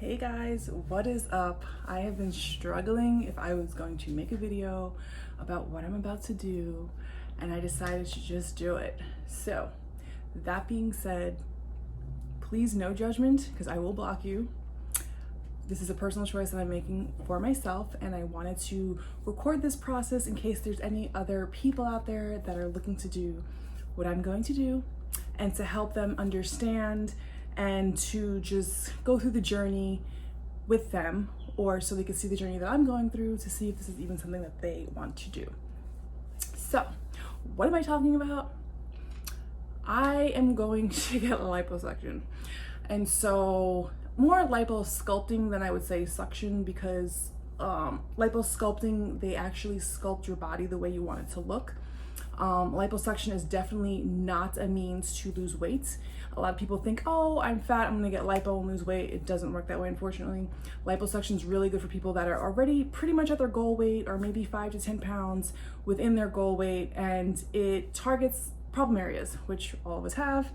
Hey guys, what is up? I have been struggling if I was going to make a video about what I'm about to do, and I decided to just do it. So that being said, please no judgment because I will block you. This is a personal choice that I'm making for myself, and I wanted to record this process in case there's any other people out there that are looking to do what I'm going to do, and to help them understand and to just go through the journey with them, or so they can see the journey that I'm going through to see if this is even something that they want to do. So what am I talking about? I am going to get a liposuction, and so more liposculpting than I would say suction, because liposculpting, they actually sculpt your body the way you want it to look. Liposuction is definitely not a means to lose weight. A lot of people think, oh, I'm fat, I'm gonna get lipo and lose weight. It doesn't work that way, unfortunately. Liposuction is really good for people that are already pretty much at their goal weight, or maybe 5 to 10 pounds within their goal weight, and it targets problem areas, which all of us have.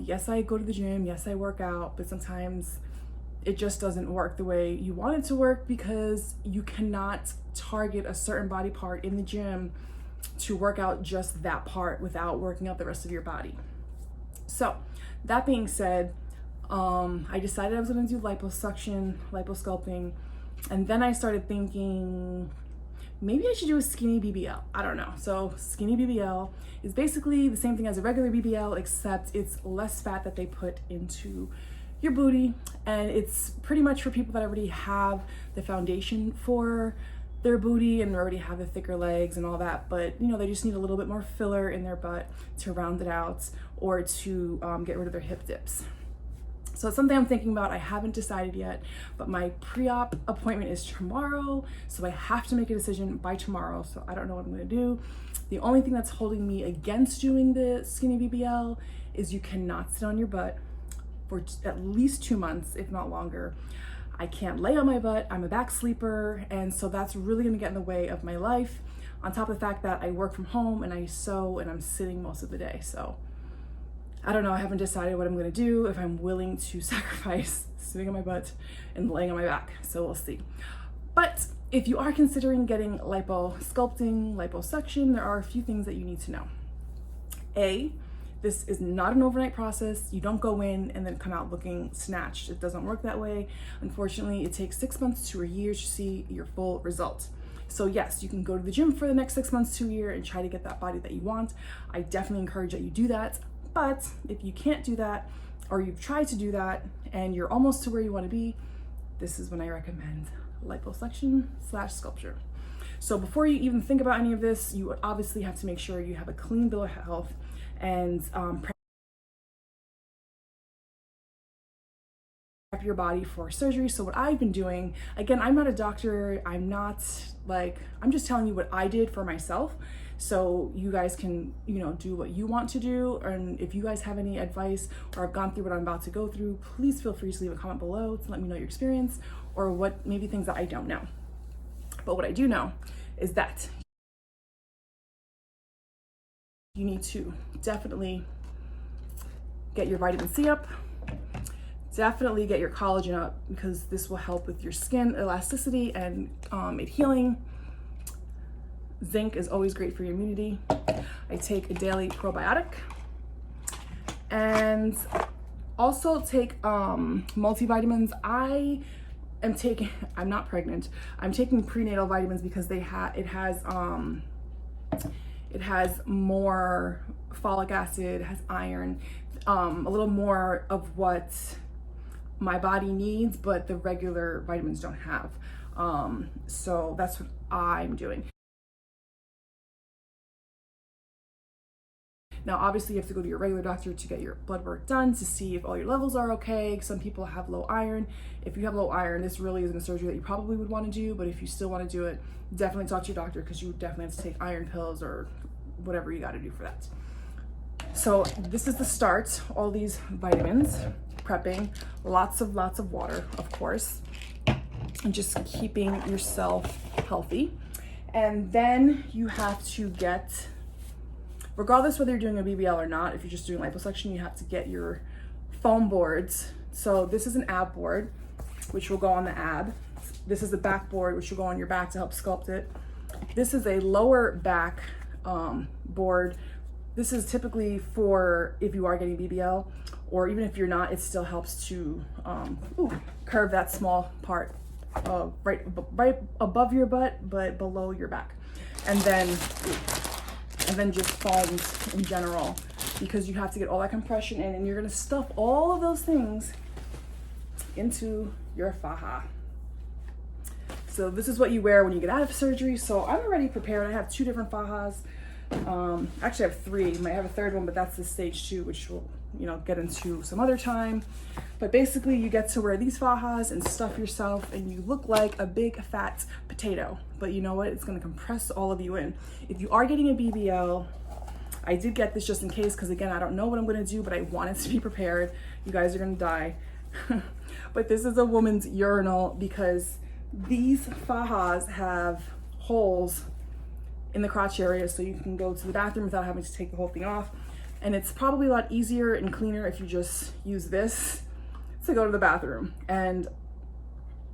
Yes, I go to the gym, yes, I work out, but sometimes it just doesn't work the way you want it to work, because you cannot target a certain body part in the gym to work out just that part without working out the rest of your body. So that being said, I decided I was going to do liposuction, liposculpting, and then I started thinking maybe I should do a skinny BBL. I don't know. So skinny BBL is basically the same thing as a regular BBL, except it's less fat that they put into your booty, and it's pretty much for people that already have the foundation for their booty and already have the thicker legs and all that, but you know, they just need a little bit more filler in their butt to round it out, or to get rid of their hip dips. So it's something I'm thinking about. I haven't decided yet, but my pre-op appointment is tomorrow, so I have to make a decision by tomorrow. So I don't know what I'm gonna do. The only thing that's holding me against doing the skinny BBL is you cannot sit on your butt for at least 2 months, if not longer. I can't lay on my butt, I'm a back sleeper, and so that's really gonna get in the way of my life, on top of the fact that I work from home and I sew and I'm sitting most of the day. So I don't know, I haven't decided what I'm gonna do, if I'm willing to sacrifice sitting on my butt and laying on my back, so we'll see. But if you are considering getting liposculpting, liposuction, there are a few things that you need to know. A, this is not an overnight process. You don't go in and then come out looking snatched. It doesn't work that way. Unfortunately, it takes 6 months to a year to see your full result. So yes, you can go to the gym for the next 6 months to a year and try to get that body that you want. I definitely encourage that you do that. But if you can't do that, or you've tried to do that and you're almost to where you want to be, this is when I recommend liposuction/sculpture. So before you even think about any of this, you obviously have to make sure you have a clean bill of health and prep your body for surgery. So what I've been doing, again, I'm not a doctor, I'm just telling you what I did for myself, so you guys can, you know, do what you want to do. And if you guys have any advice or have gone through what I'm about to go through, please feel free to leave a comment below to let me know your experience, or what maybe things that I don't know. But what I do know is that you need to definitely get your vitamin C up, definitely get your collagen up, because this will help with your skin elasticity and it healing. Zinc is always great for your immunity. I take a daily probiotic, and also take multivitamins. I'm not pregnant. I'm taking prenatal vitamins because it has more folic acid, it has iron, a little more of what my body needs, but the regular vitamins don't have. So that's what I'm doing. Now, obviously, you have to go to your regular doctor to get your blood work done to see if all your levels are okay. Some people have low iron. If you have low iron, this really isn't a surgery that you probably would want to do, but if you still want to do it, definitely talk to your doctor, because you definitely have to take iron pills or whatever you got to do for that. So this is the start. All these vitamins, prepping, lots of water, of course, and just keeping yourself healthy. And then you have to get, regardless whether you're doing a BBL or not, if you're just doing liposuction, you have to get your foam boards. So this is an ab board. which will go on the ab. This is the backboard, which will go on your back to help sculpt it. This is a lower back board. This is typically for if you are getting BBL, or even if you're not, it still helps to curve that small part right above your butt, but below your back. And then just foams in general, because you have to get all that compression in, and you're gonna stuff all of those things into your faja. So this is what you wear when you get out of surgery. So I'm already prepared. I have 2 different fajas. Actually I have 3. I might have a third one, but that's the stage 2, which we'll, you know, get into some other time. But basically you get to wear these fajas and stuff yourself, and you look like a big fat potato. But you know what? It's gonna compress all of you in. If you are getting a BBL, I did get this just in case, because again, I don't know what I'm gonna do, but I wanted to be prepared. You guys are gonna die. But this is a woman's urinal, because these fajas have holes in the crotch area, so you can go to the bathroom without having to take the whole thing off. And it's probably a lot easier and cleaner if you just use this to go to the bathroom. And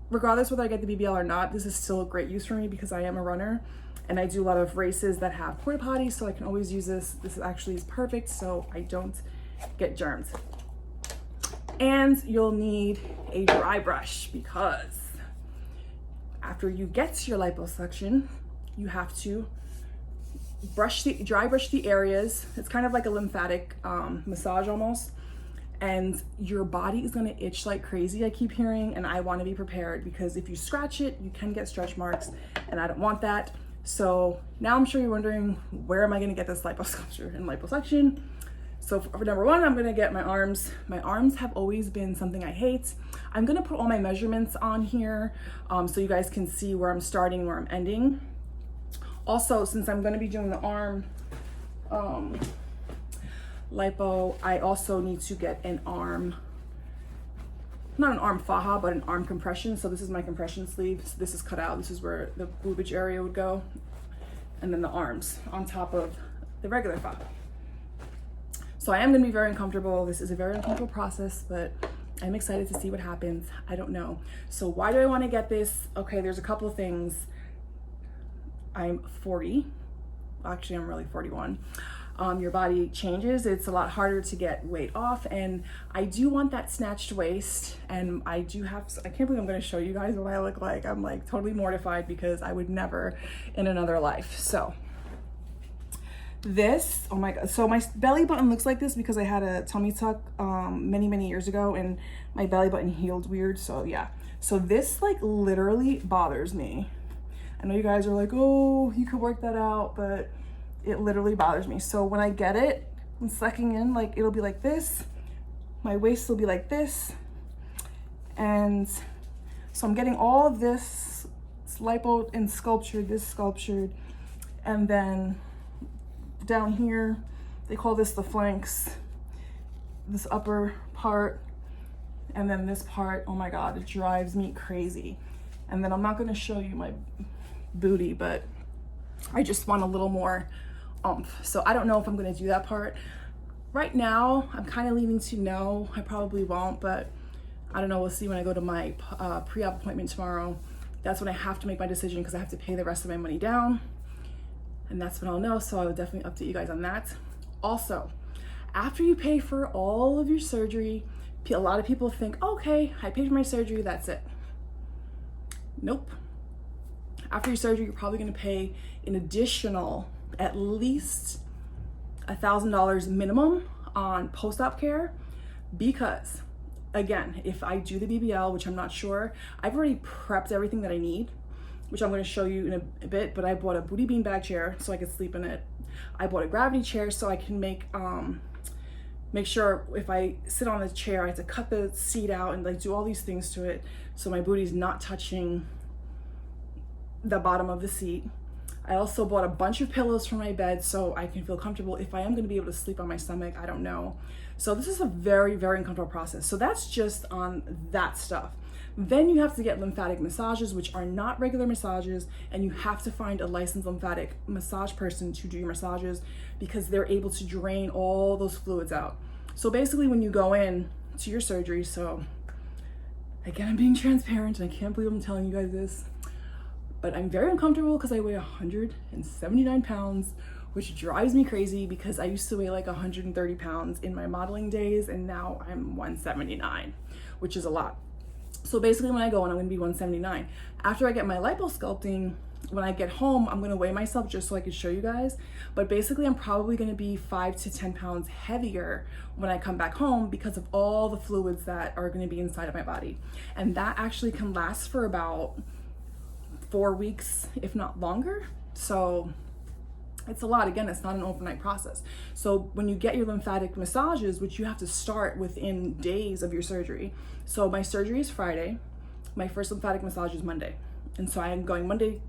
regardless whether I get the BBL or not, this is still a great use for me, because I am a runner and I do a lot of races that have porta potties, so I can always use this. This actually is perfect, so I don't get germs. And you'll need a dry brush, because after you get to your liposuction, you have to dry brush the areas. It's kind of like a lymphatic massage almost. And your body is gonna itch like crazy, I keep hearing, and I wanna be prepared, because if you scratch it, you can get stretch marks, and I don't want that. So now I'm sure you're wondering, where am I gonna get this liposculpture and liposuction? So for number 1, I'm gonna get my arms. My arms have always been something I hate. I'm gonna put all my measurements on here so you guys can see where I'm starting and where I'm ending. Also, since I'm gonna be doing the arm lipo, I also need to get an arm, not an arm faja, but an arm compression. So this is my compression sleeve. So this is cut out. This is where the boobage area would go. And then the arms on top of the regular faja. So I am gonna be very uncomfortable. This is a very uncomfortable process, but I'm excited to see what happens. I don't know. So why do I wanna get this? Okay, there's a couple of things. I'm 40. Actually, I'm really 41. Your body changes. It's a lot harder to get weight off, and I do want that snatched waist, and I can't believe I'm gonna show you guys what I look like. I'm like totally mortified, because I would never in another life. So this, oh my God. So my belly button looks like this because I had a tummy tuck many years ago, and my belly button healed weird. So yeah, so this like literally bothers me. I know you guys are like, oh, you could work that out, but it literally bothers me. So when I get it, I'm sucking in, like it'll be like this. My waist will be like this. And so I'm getting all of this lipo and sculptured, this sculptured, and then down here, they call this the flanks, this upper part, and then this part, oh my God, it drives me crazy. And then I'm not gonna show you my booty, but I just want a little more oomph. So I don't know if I'm gonna do that part. Right now, I'm kind of leaning to no. I probably won't, but I don't know, we'll see when I go to my pre-op appointment tomorrow. That's when I have to make my decision, because I have to pay the rest of my money down. And that's when I'll know, so I will definitely update you guys on that. Also, after you pay for all of your surgery, a lot of people think, okay, I paid for my surgery, that's it. Nope. After your surgery, you're probably gonna pay an additional at least $1,000 minimum on post-op care, because again, if I do the BBL, which I'm not sure, I've already prepped everything that I need, which I'm going to show you in a bit, but I bought a booty beanbag chair so I could sleep in it. I bought a gravity chair so I can make sure if I sit on the chair, I have to cut the seat out and like do all these things to it so my booty's not touching the bottom of the seat. I also bought a bunch of pillows for my bed so I can feel comfortable if I am going to be able to sleep on my stomach. I don't know. So this is a very uncomfortable process. So that's just on that stuff. Then you have to get lymphatic massages, which are not regular massages, and you have to find a licensed lymphatic massage person to do your massages, because they're able to drain all those fluids out. So basically when you go in to your surgery, so Again, I'm being transparent and I can't believe I'm telling you guys this, but I'm very uncomfortable because I weigh 179 pounds, which drives me crazy because I used to weigh like 130 pounds in my modeling days, and now I'm 179, which is a lot. So basically when I go on, I'm gonna be 179. After I get my lipo sculpting, when I get home, I'm gonna weigh myself just so I can show you guys. But basically I'm probably gonna be 5 to 10 pounds heavier when I come back home because of all the fluids that are gonna be inside of my body. And that actually can last for about 4 weeks, if not longer. So it's a lot. Again, it's not an overnight process. So when you get your lymphatic massages, which you have to start within days of your surgery. So my surgery is Friday. My first lymphatic massage is Monday. And so I am going Monday,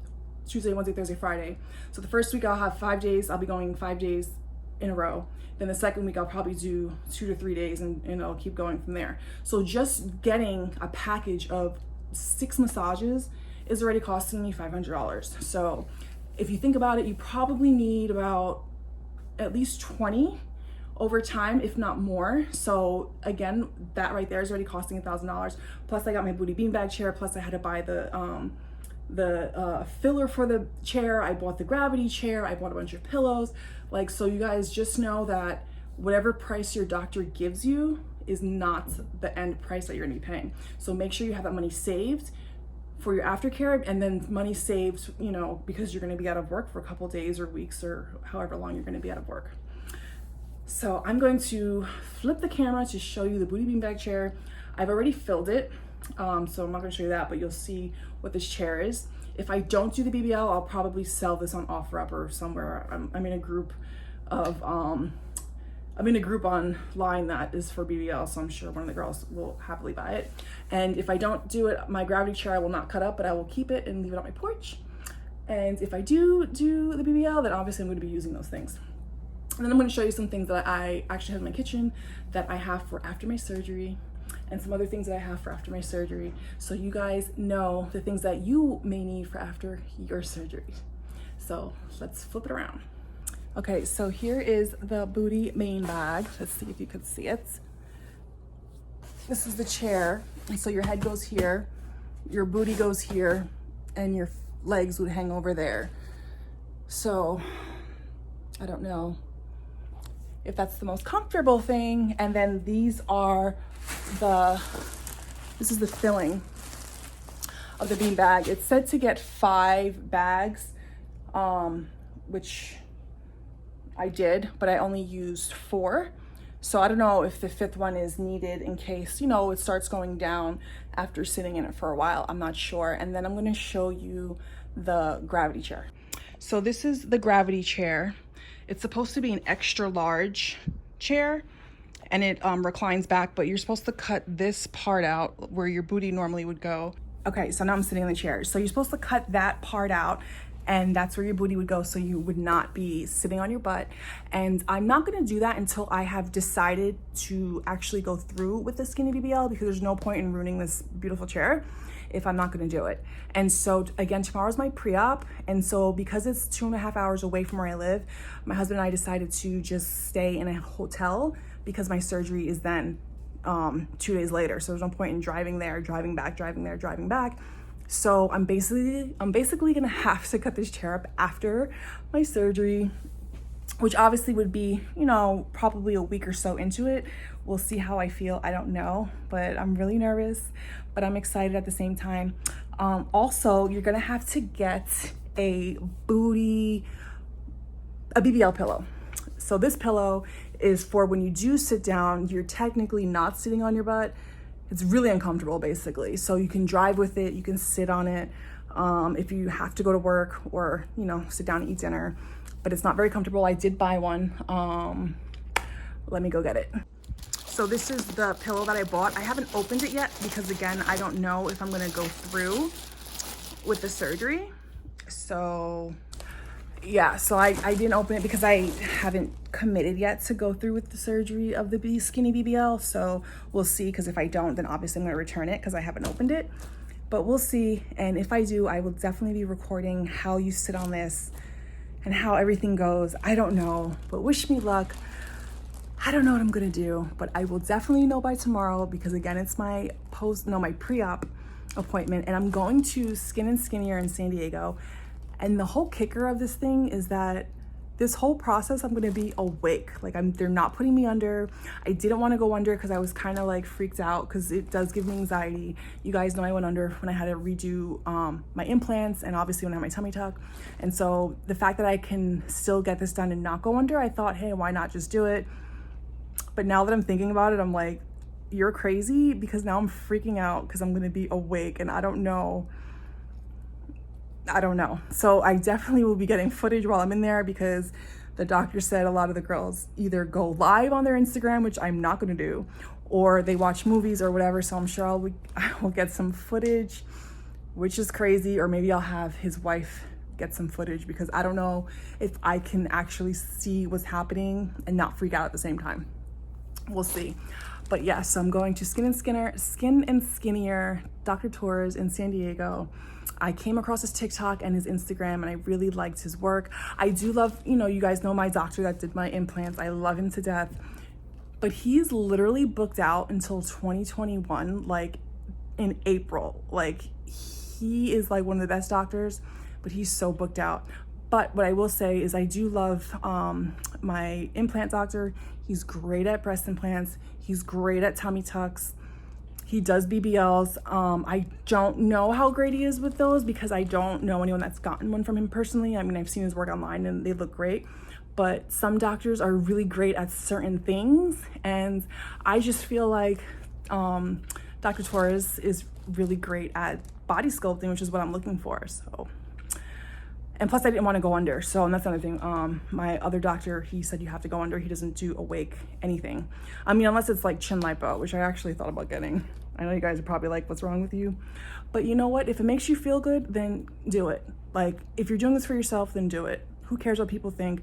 Tuesday, Wednesday, Thursday, Friday. So the first week I'll have 5 days. I'll be going 5 days in a row. Then the second week I'll probably do 2 to 3 days, and I'll keep going from there. So just getting a package of 6 massages is already costing me $500. So if you think about it, you probably need about at least 20 over time, if not more. So again, that right there is already costing $1,000. Plus I got my booty beanbag chair. Plus I had to buy the filler for the chair. I bought the gravity chair. I bought a bunch of pillows. Like, so you guys just know that whatever price your doctor gives you is not the end price that you're gonna be paying. So make sure you have that money saved for your aftercare, and then money saved, you know, because you're gonna be out of work for a couple days or weeks or however long you're gonna be out of work. So I'm going to flip the camera to show you the booty beanbag chair. I've already filled it, so I'm not gonna show you that, but you'll see what this chair is. If I don't do the BBL, I'll probably sell this on OfferUp or somewhere. I'm in a group of, I'm in a group online that is for BBL, so I'm sure one of the girls will happily buy it. And if I don't do it, my gravity chair I will not cut up, but I will keep it and leave it on my porch. And if I do the BBL, then obviously I'm going to be using those things. And then I'm going to show you some things that I actually have in my kitchen that I have for after my surgery, and some other things that I have for after my surgery, so you guys know the things that you may need for after your surgery. So let's flip it around. Okay, so here is the booty main bag. Let's see if you could see it. This is the chair, and so your head goes here, your booty goes here, and your legs would hang over there. So I don't know if that's the most comfortable thing. And then these are this is the filling of the bean bag. It's said to get 5 bags, which I did, but I only used 4. So I don't know if the 5th one is needed in case, you know, it starts going down after sitting in it for a while. I'm not sure. And then I'm going to show you the gravity chair. So this is the gravity chair. It's supposed to be an extra large chair, and it reclines back, but you're supposed to cut this part out where your booty normally would go. Okay, so now I'm sitting in the chair. So you're supposed to cut that part out, and that's where your booty would go, so you would not be sitting on your butt. And I'm not gonna do that until I have decided to actually go through with the skinny BBL, because there's no point in ruining this beautiful chair if I'm not gonna do it. And so again, tomorrow's my pre-op, and so because it's 2.5 hours away from where I live, my husband and I decided to just stay in a hotel, because my surgery is then 2 days later. So there's no point in driving there, driving back, driving there, driving back. So I'm basically gonna have to cut this chair up after my surgery, which obviously would be, you know, probably a week or so into it. We'll see how I feel, I don't know, but I'm really nervous, but I'm excited at the same time. Also, you're gonna have to get a BBL pillow. So this pillow is for when you do sit down, you're technically not sitting on your butt. It's really uncomfortable, basically. So you can drive with it, you can sit on it if you have to go to work or, you know, sit down and eat dinner, but it's not very comfortable. I did buy one. Let me go get it. So this is the pillow that I bought. I haven't opened it yet because, again, I don't know if I'm gonna go through with the surgery. So yeah, so I didn't open it because I haven't committed yet to go through with the surgery of the skinny BBL. So we'll see, because if I don't, then obviously I'm gonna return it because I haven't opened it. But we'll see, and if I do, I will definitely be recording how you sit on this and how everything goes. I don't know, but wish me luck. I don't know what I'm gonna do, but I will definitely know by tomorrow, because again, it's my my pre-op appointment, and I'm going to Skin and Skinnier in San Diego. And the whole kicker of this thing is that this whole process, I'm gonna be awake. Like they're not putting me under. I didn't wanna go under because I was kind of like freaked out, because it does give me anxiety. You guys know I went under when I had to redo my implants, and obviously when I had my tummy tuck. And so the fact that I can still get this done and not go under, I thought, hey, why not just do it? But now that I'm thinking about it, I'm like, you're crazy, because now I'm freaking out because I'm gonna be awake and I don't know. So I definitely will be getting footage while I'm in there, because the doctor said a lot of the girls either go live on their Instagram, which I'm not gonna do, or they watch movies or whatever. So I'm sure I will get some footage, which is crazy. Or maybe I'll have his wife get some footage, because I don't know if I can actually see what's happening and not freak out at the same time. We'll see. But yes, yeah, so I'm going to Skin and Skinnier, Dr. Torres in San Diego. I came across his TikTok and his Instagram, and I really liked his work. I do love, you guys know my doctor that did my implants. I love him to death. But he's literally booked out until 2021, like in April. Like, he is like one of the best doctors, but he's so booked out. But what I will say is I do love my implant doctor. He's great at breast implants. He's great at tummy tucks. He does BBLs. I don't know how great he is with those, because I don't know anyone that's gotten one from him personally. I mean, I've seen his work online and they look great, but some doctors are really great at certain things. And I just feel like Dr. Torres is really great at body sculpting, which is what I'm looking for. So, and plus I didn't want to go under. So, and that's another thing. My other doctor, he said you have to go under. He doesn't do awake anything. I mean, unless it's like chin lipo, which I actually thought about getting. I know you guys are probably like, what's wrong with you? But you know what? If it makes you feel good, then do it. Like, if you're doing this for yourself, then do it. Who cares what people think?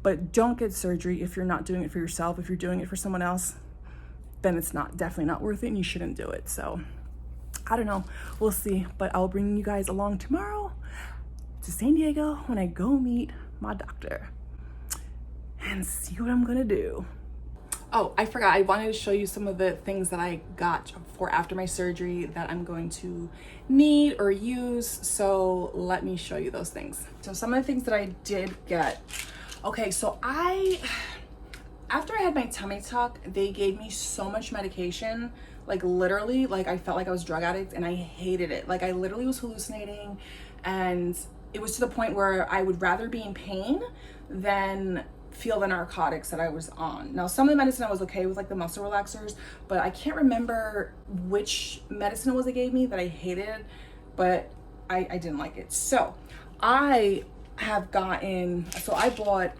But don't get surgery if you're not doing it for yourself. If you're doing it for someone else, then it's definitely not worth it, and you shouldn't do it. So, I don't know. We'll see. But I'll bring you guys along tomorrow to San Diego when I go meet my doctor and see what I'm gonna do. Oh, I forgot. I wanted to show you some of the things that I got for after my surgery that I'm going to need or use. So let me show you those things. So some of the things that I did get. Okay, so after I had my tummy tuck, they gave me so much medication. Like literally, like I felt like I was a drug addict, and I hated it. Like I literally was hallucinating, and it was to the point where I would rather be in pain than feel the narcotics that I was on. Now, some of the medicine I was okay with, like the muscle relaxers, but I can't remember which medicine it was they gave me that I hated, but I didn't like it. So I bought,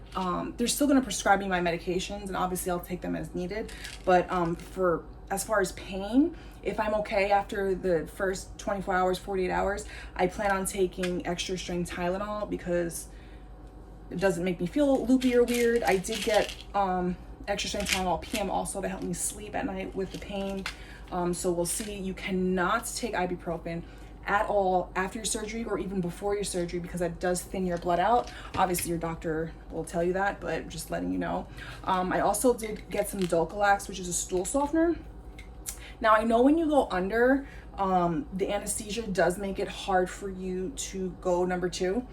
they're still gonna prescribe me my medications, and obviously I'll take them as needed, but as far as pain, if I'm okay after the first 24 hours, 48 hours, I plan on taking extra strength Tylenol, because it doesn't make me feel loopy or weird. I did get extra strength Tylenol PM also to help me sleep at night with the pain. So we'll see. You cannot take ibuprofen at all after your surgery or even before your surgery, because that does thin your blood out. Obviously your doctor will tell you that, but just letting you know. I also did get some Dulcolax, which is a stool softener. Now I know when you go under, the anesthesia does make it hard for you to go number 2,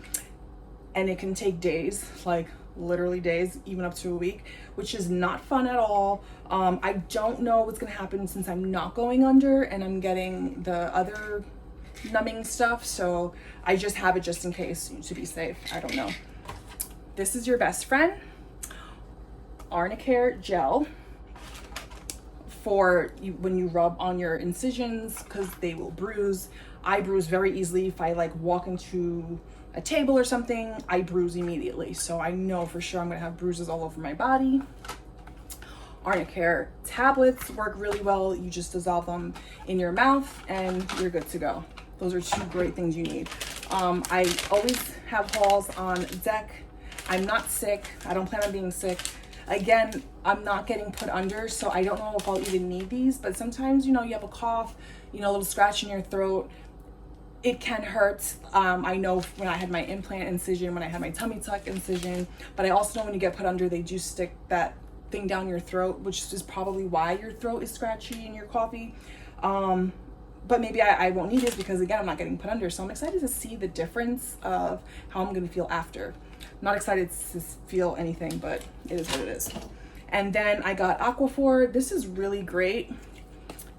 and it can take days, like literally days, even up to a week, which is not fun at all. I don't know what's gonna happen since I'm not going under and I'm getting the other numbing stuff, so I just have it just in case, to be safe. I don't know. This is your best friend, Arnica gel, for you when you rub on your incisions, because they will bruise. I bruise very easily. If I like walk into a table or something, I bruise immediately, so I know for sure I'm gonna have bruises all over my body. Arnica tablets work really well. You just dissolve them in your mouth and you're good to go. Those are 2 great things you need. I always have hauls on deck. I'm not sick. I don't plan on being sick. Again, I'm not getting put under, so I don't know if I'll even need these, but sometimes, you have a cough, a little scratch in your throat. It can hurt. I know when I had my implant incision, when I had my tummy tuck incision, but I also know when you get put under, they do stick that thing down your throat, which is probably why your throat is scratchy in your coffee. But maybe I won't need this because, again, I'm not getting put under. So I'm excited to see the difference of how I'm going to feel after. I'm not excited to feel anything, but it is what it is. And then I got Aquaphor. This is really great.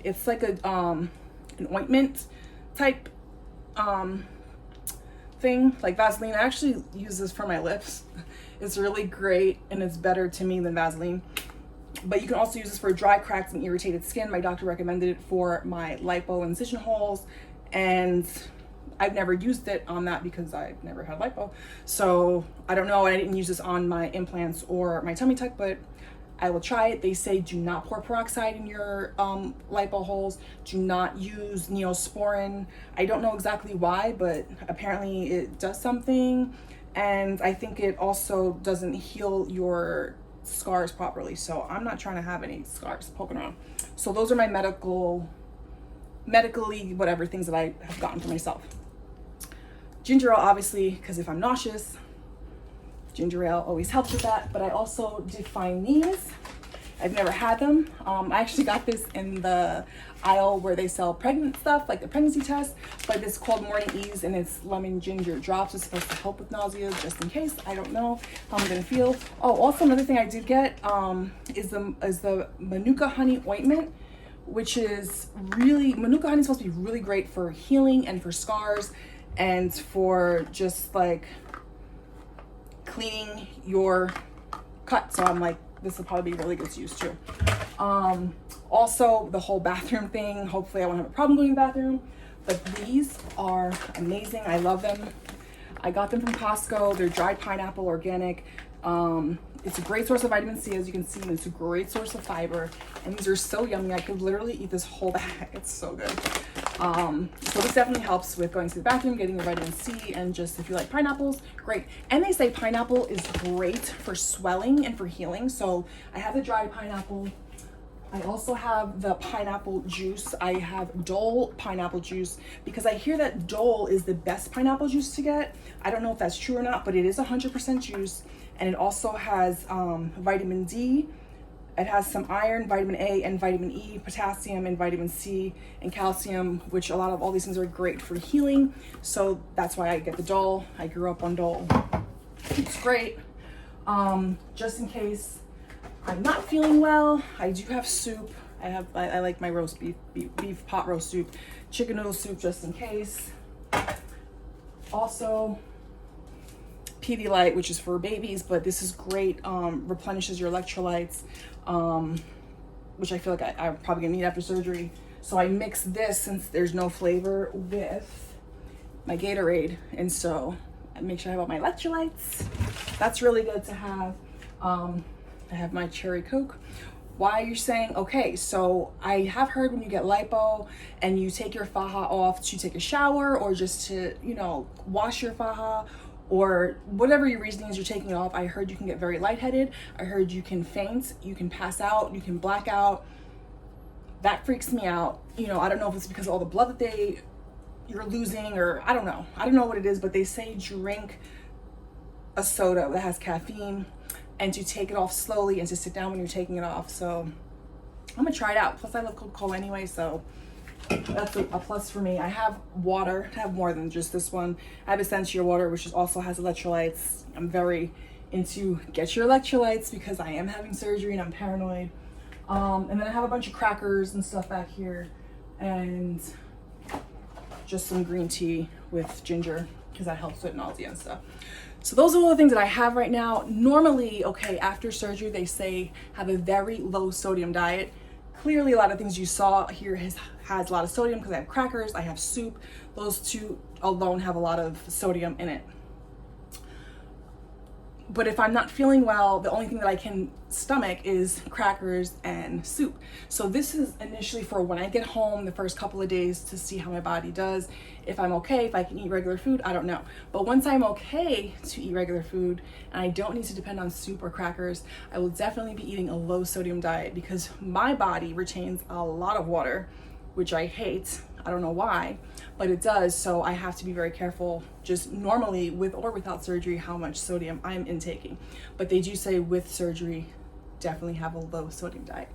It's like a an ointment type thing, like Vaseline. I actually use this for my lips. It's really great, and it's better to me than Vaseline. But you can also use this for dry, cracked, and irritated skin. My doctor recommended it for my lipo incision holes, and I've never used it on that because I've never had lipo. So I don't know. I didn't use this on my implants or my tummy tuck, but I will try it. They say do not pour peroxide in your lipo holes. Do not use Neosporin. I don't know exactly why, but apparently it does something. And I think it also doesn't heal your scars properly. So I'm not trying to have any scars poking around. So those are my medically whatever things that I have gotten for myself. Ginger ale, obviously, because if I'm nauseous, ginger ale always helps with that. But I also did find these. I've never had them. I actually got this in the aisle where they sell pregnant stuff, like the pregnancy test, but it's called Morning Ease, and it's lemon ginger drops. It's supposed to help with nausea, just in case. I don't know how I'm gonna feel. Oh, also another thing I did get is the Manuka honey ointment, which is really, Manuka honey is supposed to be really great for healing and for scars and for just like cleaning your cut. So I'm like, this will probably be really good to use too. Also the whole bathroom thing, hopefully I won't have a problem going to the bathroom, but these are amazing. I love them. I got them from Costco. They're dried pineapple, organic. It's a great source of vitamin C, as you can see, and it's a great source of fiber. And these are so yummy. I could literally eat this whole bag. It's so good. So this definitely helps with going to the bathroom, getting your vitamin C, and just if you like pineapples, great. And they say pineapple is great for swelling and for healing. So I have the dried pineapple. I also have the pineapple juice. I have Dole pineapple juice because I hear that Dole is the best pineapple juice to get. I don't know if that's true or not, but it is 100% juice. And it also has vitamin D. It has some iron, vitamin A, and vitamin E, potassium, and vitamin C, and calcium, which a lot of all these things are great for healing. So that's why I get the Dole. I grew up on Dole. It's great. Just in case I'm not feeling well, I do have soup. I like my roast beef pot roast soup, chicken noodle soup, just in case. Also, Pedialyte, which is for babies, but this is great. Replenishes your electrolytes, which I feel like I'm probably gonna need after surgery. So I mix this, since there's no flavor, with my Gatorade, and so I make sure I have all my electrolytes. That's really good to have. I have my cherry Coke. Why you're saying, okay, so I have heard when you get lipo and you take your faja off to take a shower or just to, wash your faja, or whatever your reasoning is you're taking it off, I heard you can get very lightheaded. I heard you can faint, you can pass out, you can black out. That freaks me out. I don't know if it's because of all the blood that you're losing, or I don't know. I don't know what it is, but they say drink a soda that has caffeine and to take it off slowly and to sit down when you're taking it off. So I'm gonna try it out. Plus I love Coca-Cola anyway, so that's a plus for me. I have water. I have more than just this one. I have Essentia water, which also has electrolytes. I'm very into get your electrolytes because I am having surgery and I'm paranoid. And then I have a bunch of crackers and stuff back here, and just some green tea with ginger because that helps with nausea and stuff. So those are all the things that I have right now. Normally, okay, after surgery, they say have a very low sodium diet. Clearly, a lot of things you saw here has a lot of sodium because I have crackers, I have soup. Those two alone have a lot of sodium in it. But if I'm not feeling well, the only thing that I can stomach is crackers and soup. So this is initially for when I get home, the first couple of days, to see how my body does. If I'm okay, if I can eat regular food, I don't know. But once I'm okay to eat regular food and I don't need to depend on soup or crackers, I will definitely be eating a low sodium diet because my body retains a lot of water, which I hate. I don't know why, but it does. So I have to be very careful, just normally with or without surgery, how much sodium I'm intaking. But they do say with surgery, definitely have a low sodium diet.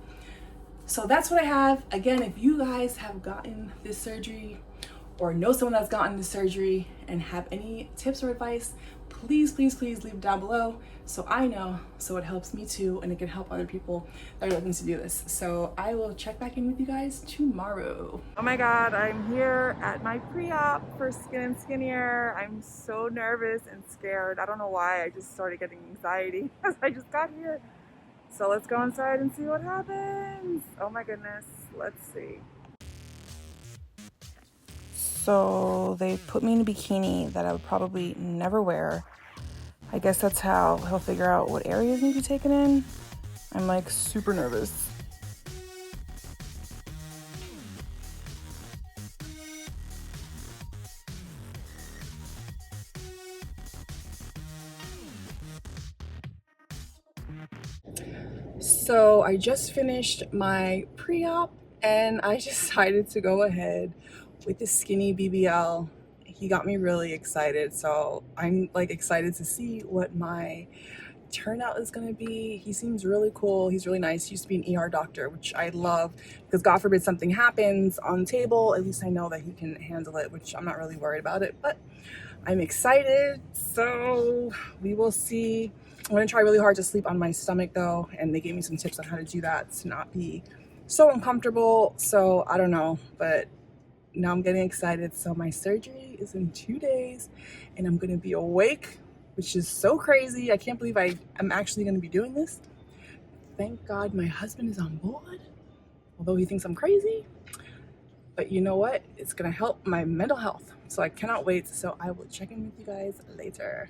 So that's what I have. Again, if you guys have gotten this surgery or know someone that's gotten this surgery and have any tips or advice, please, please, please leave it down below so I know, so it helps me too, and it can help other people that are looking to do this. So I will check back in with you guys tomorrow. Oh my God, I'm here at my pre-op for Skin and Skinnier. I'm so nervous and scared. I don't know why, I just started getting anxiety as I just got here. So let's go inside and see what happens. Oh my goodness, let's see. So they put me in a bikini that I would probably never wear. I guess that's how he'll figure out what areas need to be taken in. I'm like super nervous. So I just finished my pre-op and I decided to go ahead with the skinny BBL. He got me really excited, so I'm like excited to see what my turnout is going to be. He seems really cool. He's really nice. He used to be an ER doctor, which I love because God forbid something happens on the table, at least I know that he can handle it, which I'm not really worried about it, but I'm excited. So we will see. I'm going to try really hard to sleep on my stomach though, and they gave me some tips on how to do that to not be so uncomfortable. So I don't know, but now I'm getting excited. So my surgery is in 2 days and I'm going to be awake, which is so crazy. I can't believe I'm actually going to be doing this. Thank God my husband is on board, although he thinks I'm crazy. But you know what? It's going to help my mental health. So I cannot wait. So I will check in with you guys later.